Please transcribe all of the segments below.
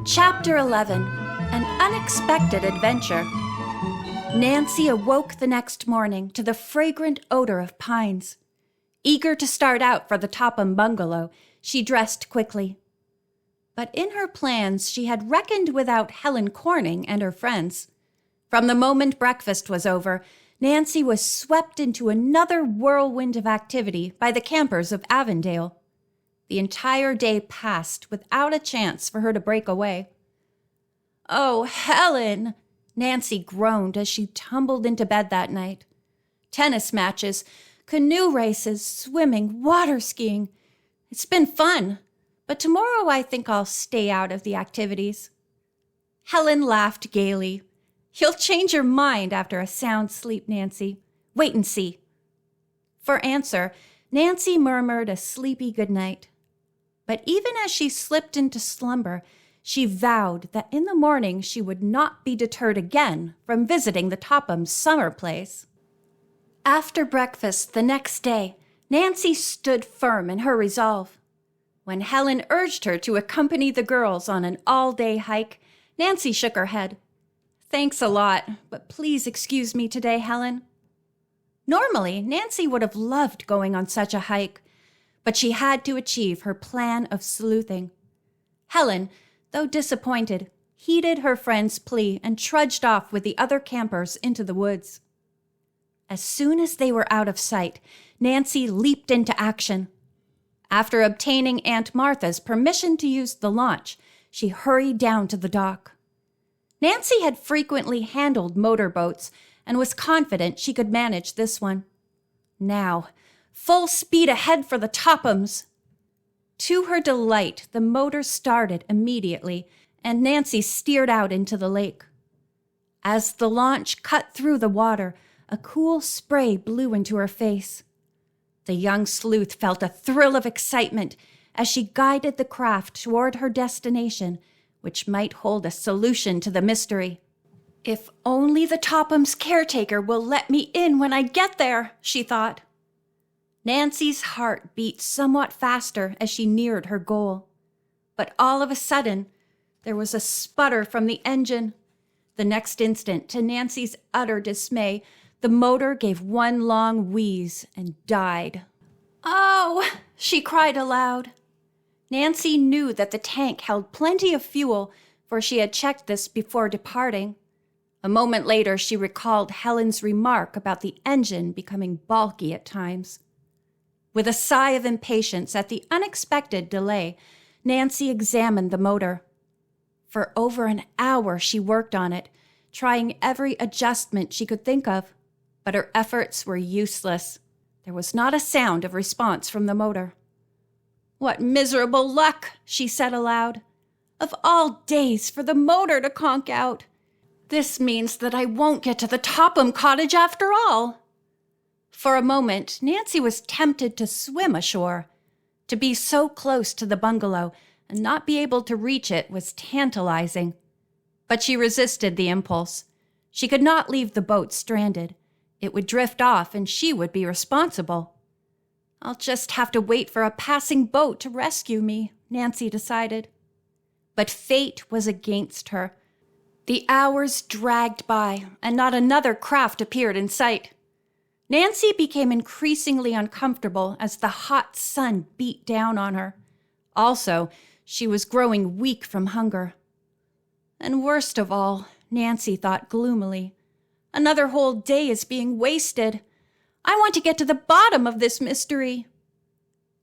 Chapter 11. An Unexpected Adventure. Nancy awoke the next morning to the fragrant odor of pines. Eager to start out for the Topham bungalow, she dressed quickly. But in her plans, she had reckoned without Helen Corning and her friends. From the moment breakfast was over, Nancy was swept into another whirlwind of activity by the campers of Avondale. The entire day passed without a chance for her to break away. "Oh, Helen!" Nancy groaned as she tumbled into bed that night. "Tennis matches, canoe races, swimming, water skiing. It's been fun, but tomorrow I think I'll stay out of the activities." Helen laughed gaily. "You'll change your mind after a sound sleep, Nancy. Wait and see." For answer, Nancy murmured a sleepy goodnight. But even as she slipped into slumber, she vowed that in the morning she would not be deterred again from visiting the Topham summer place. After breakfast the next day, Nancy stood firm in her resolve. When Helen urged her to accompany the girls on an all-day hike, Nancy shook her head. "Thanks a lot, but please excuse me today, Helen." Normally, Nancy would have loved going on such a hike, but she had to achieve her plan of sleuthing. Helen, though disappointed, heeded her friend's plea and trudged off with the other campers into the woods. As soon as they were out of sight, Nancy leaped into action. After obtaining Aunt Martha's permission to use the launch, she hurried down to the dock. Nancy had frequently handled motorboats and was confident she could manage this one. Now, full speed ahead for the Tophams! To her delight, the motor started immediately, and Nancy steered out into the lake. As the launch cut through the water, a cool spray blew into her face. The young sleuth felt a thrill of excitement as she guided the craft toward her destination, which might hold a solution to the mystery. "If only the Topham's caretaker will let me in when I get there," she thought. Nancy's heart beat somewhat faster as she neared her goal. But all of a sudden, there was a sputter from the engine. The next instant, to Nancy's utter dismay, the motor gave one long wheeze and died. "Oh!" she cried aloud. Nancy knew that the tank held plenty of fuel, for she had checked this before departing. A moment later, she recalled Helen's remark about the engine becoming balky at times. With a sigh of impatience at the unexpected delay, Nancy examined the motor. For over an hour she worked on it, trying every adjustment she could think of, but her efforts were useless. There was not a sound of response from the motor. "What miserable luck," she said aloud. "Of all days for the motor to conk out. This means that I won't get to the Topham cottage after all." For a moment, Nancy was tempted to swim ashore. To be so close to the bungalow and not be able to reach it was tantalizing. But she resisted the impulse. She could not leave the boat stranded. It would drift off and she would be responsible. "I'll just have to wait for a passing boat to rescue me," Nancy decided. But fate was against her. The hours dragged by and not another craft appeared in sight. Nancy became increasingly uncomfortable as the hot sun beat down on her. Also, she was growing weak from hunger. And worst of all, Nancy thought gloomily, another whole day is being wasted. I want to get to the bottom of this mystery.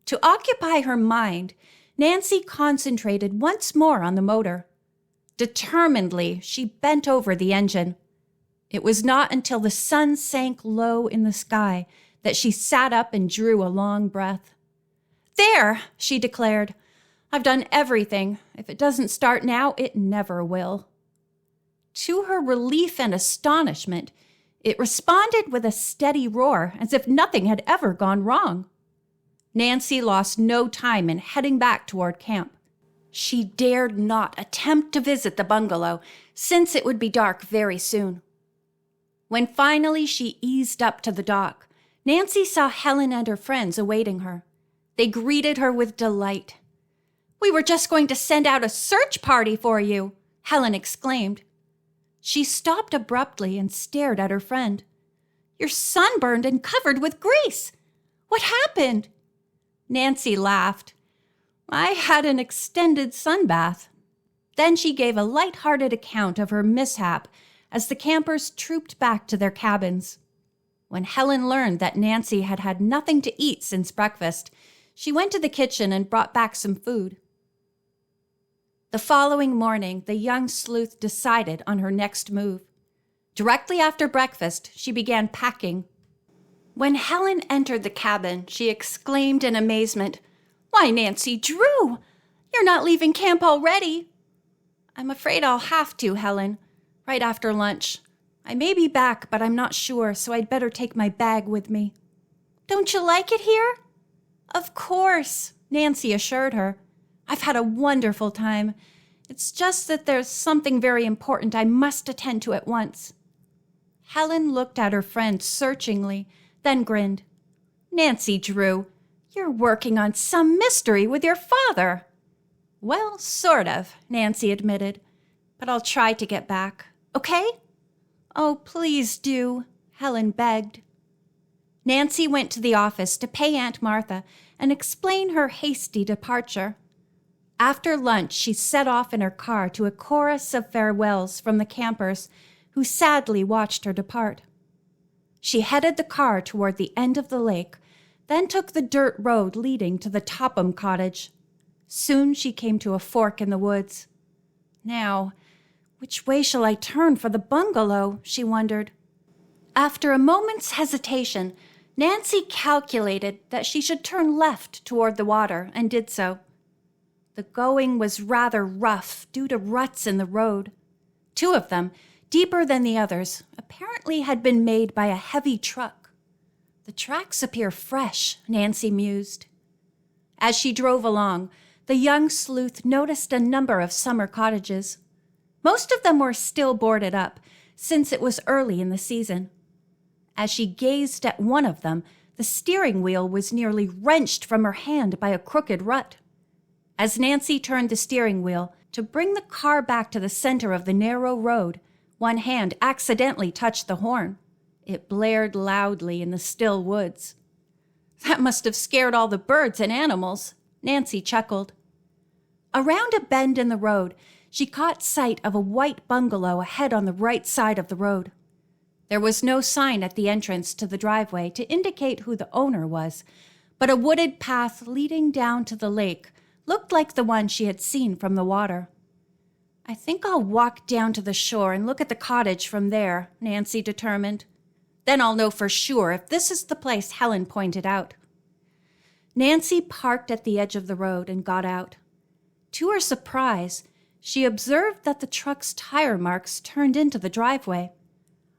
To occupy her mind, Nancy concentrated once more on the motor. Determinedly, she bent over the engine. It was not until the sun sank low in the sky that she sat up and drew a long breath. "There," she declared. "I've done everything. If it doesn't start now, it never will." To her relief and astonishment, it responded with a steady roar as if nothing had ever gone wrong. Nancy lost no time in heading back toward camp. She dared not attempt to visit the bungalow, since it would be dark very soon. When finally she eased up to the dock, Nancy saw Helen and her friends awaiting her. They greeted her with delight. We were just going to send out a search party for you, Helen exclaimed. She stopped abruptly and stared at her friend. You're sunburned and covered with grease. What happened? Nancy laughed. I had an extended sunbath. Then she gave a light-hearted account of her mishap as the campers trooped back to their cabins. When Helen learned that Nancy had had nothing to eat since breakfast, she went to the kitchen and brought back some food. The following morning, the young sleuth decided on her next move. Directly after breakfast, she began packing. When Helen entered the cabin, she exclaimed in amazement, Why, Nancy Drew! You're not leaving camp already! I'm afraid I'll have to, Helen, right after lunch. I may be back, but I'm not sure, so I'd better take my bag with me. Don't you like it here? Of course, Nancy assured her. I've had a wonderful time. It's just that there's something very important I must attend to at once. Helen looked at her friend searchingly, then grinned. Nancy Drew, you're working on some mystery with your father. Well, sort of, Nancy admitted. But I'll try to get back, okay? Oh, please do, Helen begged. Nancy went to the office to pay Aunt Martha and explain her hasty departure. After lunch, she set off in her car to a chorus of farewells from the campers who sadly watched her depart. She headed the car toward the end of the lake, then took the dirt road leading to the Topham cottage. Soon she came to a fork in the woods. Now, which way shall I turn for the bungalow? She wondered. After a moment's hesitation, Nancy calculated that she should turn left toward the water and did so. The going was rather rough due to ruts in the road. Two of them, deeper than the others, apparently had been made by a heavy truck. The tracks appear fresh, Nancy mused. As she drove along, the young sleuth noticed a number of summer cottages. Most of them were still boarded up, since it was early in the season. As she gazed at one of them, the steering wheel was nearly wrenched from her hand by a crooked rut. As Nancy turned the steering wheel to bring the car back to the center of the narrow road, one hand accidentally touched the horn. It blared loudly in the still woods. That must have scared all the birds and animals, Nancy chuckled. Around a bend in the road, she caught sight of a white bungalow ahead on the right side of the road. There was no sign at the entrance to the driveway to indicate who the owner was, but a wooded path leading down to the lake looked like the one she had seen from the water. I think I'll walk down to the shore and look at the cottage from there, Nancy determined. Then I'll know for sure if this is the place Helen pointed out. Nancy parked at the edge of the road and got out. To her surprise, she observed that the truck's tire marks turned into the driveway.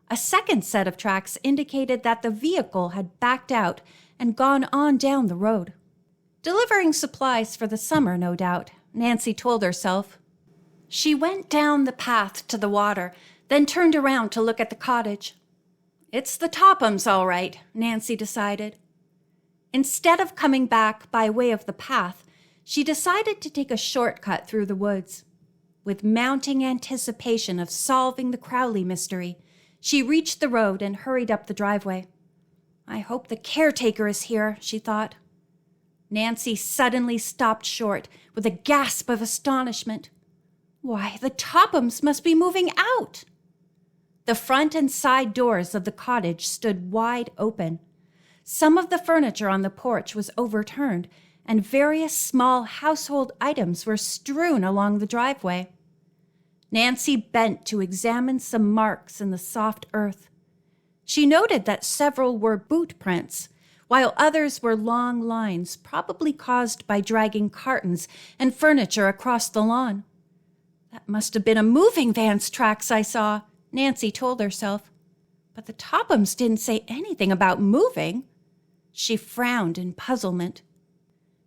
A second set of tracks indicated that the vehicle had backed out and gone on down the road. Delivering supplies for the summer, no doubt, Nancy told herself. She went down the path to the water, then turned around to look at the cottage. It's the Tophams, all right, Nancy decided. Instead of coming back by way of the path, she decided to take a shortcut through the woods. With mounting anticipation of solving the Crowley mystery, she reached the road and hurried up the driveway. I hope the caretaker is here, she thought. Nancy suddenly stopped short with a gasp of astonishment. Why, the Tophams must be moving out! The front and side doors of the cottage stood wide open. Some of the furniture on the porch was overturned, and various small household items were strewn along the driveway. Nancy bent to examine some marks in the soft earth. She noted that several were boot prints, while others were long lines probably caused by dragging cartons and furniture across the lawn. That must have been a moving van's tracks I saw, Nancy told herself. But the Tophams didn't say anything about moving. She frowned in puzzlement.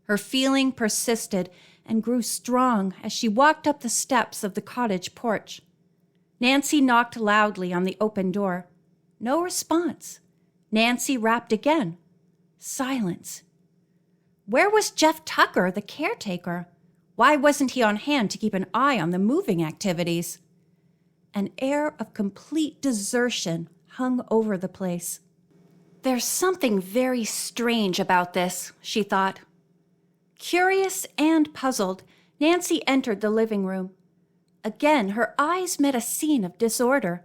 Her feeling persisted and grew strong as she walked up the steps of the cottage porch. Nancy knocked loudly on the open door. No response. Nancy rapped again. Silence. Where was Jeff Tucker, the caretaker? Why wasn't he on hand to keep an eye on the moving activities? An air of complete desertion hung over the place. There's something very strange about this, she thought. Curious and puzzled, Nancy entered the living room. Again, her eyes met a scene of disorder.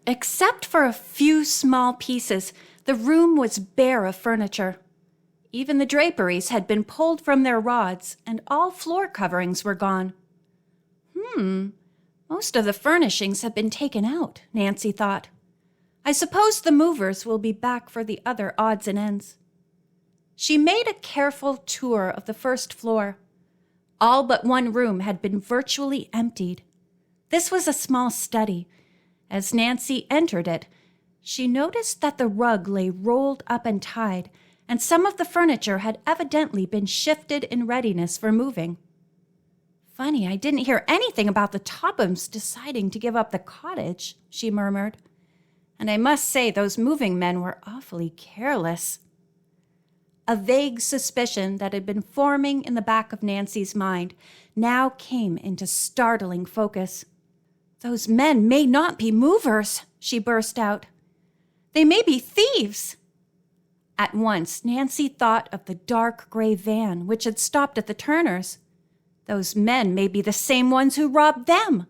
Except for a few small pieces, the room was bare of furniture. Even the draperies had been pulled from their rods, and all floor coverings were gone. Most of the furnishings have been taken out, Nancy thought. I suppose the movers will be back for the other odds and ends. She made a careful tour of the first floor. All but one room had been virtually emptied. This was a small study. As Nancy entered it, she noticed that the rug lay rolled up and tied, and some of the furniture had evidently been shifted in readiness for moving. Funny, I didn't hear anything about the Tophams deciding to give up the cottage, she murmured. And I must say those moving men were awfully careless. A vague suspicion that had been forming in the back of Nancy's mind now came into startling focus. Those men may not be movers, she burst out. They may be thieves. At once, Nancy thought of the dark gray van which had stopped at the Turners. Those men may be the same ones who robbed them.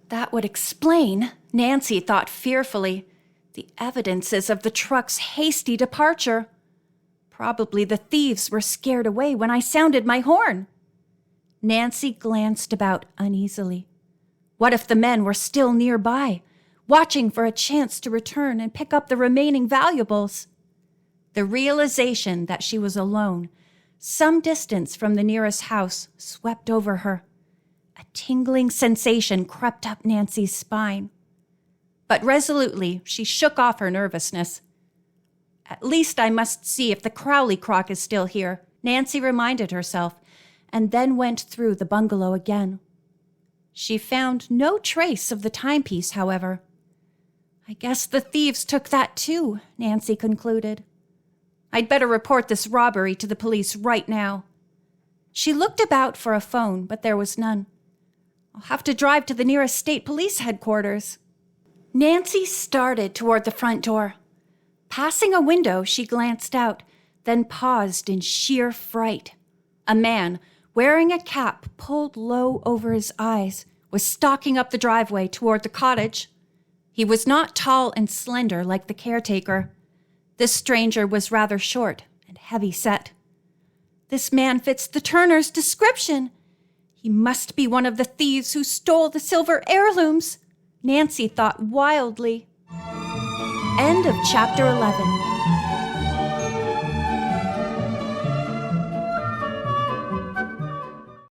That would explain, Nancy thought fearfully, the evidences of the truck's hasty departure. Probably the thieves were scared away when I sounded my horn. Nancy glanced about uneasily. What if the men were still nearby, watching for a chance to return and pick up the remaining valuables? The realization that she was alone, some distance from the nearest house, swept over her. A tingling sensation crept up Nancy's spine. But resolutely, she shook off her nervousness. At least I must see if the Crowley crock is still here, Nancy reminded herself, and then went through the bungalow again. She found no trace of the timepiece, however. I guess the thieves took that too, Nancy concluded. I'd better report this robbery to the police right now. She looked about for a phone, but there was none. I'll have to drive to the nearest state police headquarters. Nancy started toward the front door. Passing a window, she glanced out, then paused in sheer fright. A man, wearing a cap pulled low over his eyes, was stalking up the driveway toward the cottage. He was not tall and slender like the caretaker. This stranger was rather short and heavy-set. This man fits the Turner's description. He must be one of the thieves who stole the silver heirlooms, Nancy thought wildly. End of chapter 11.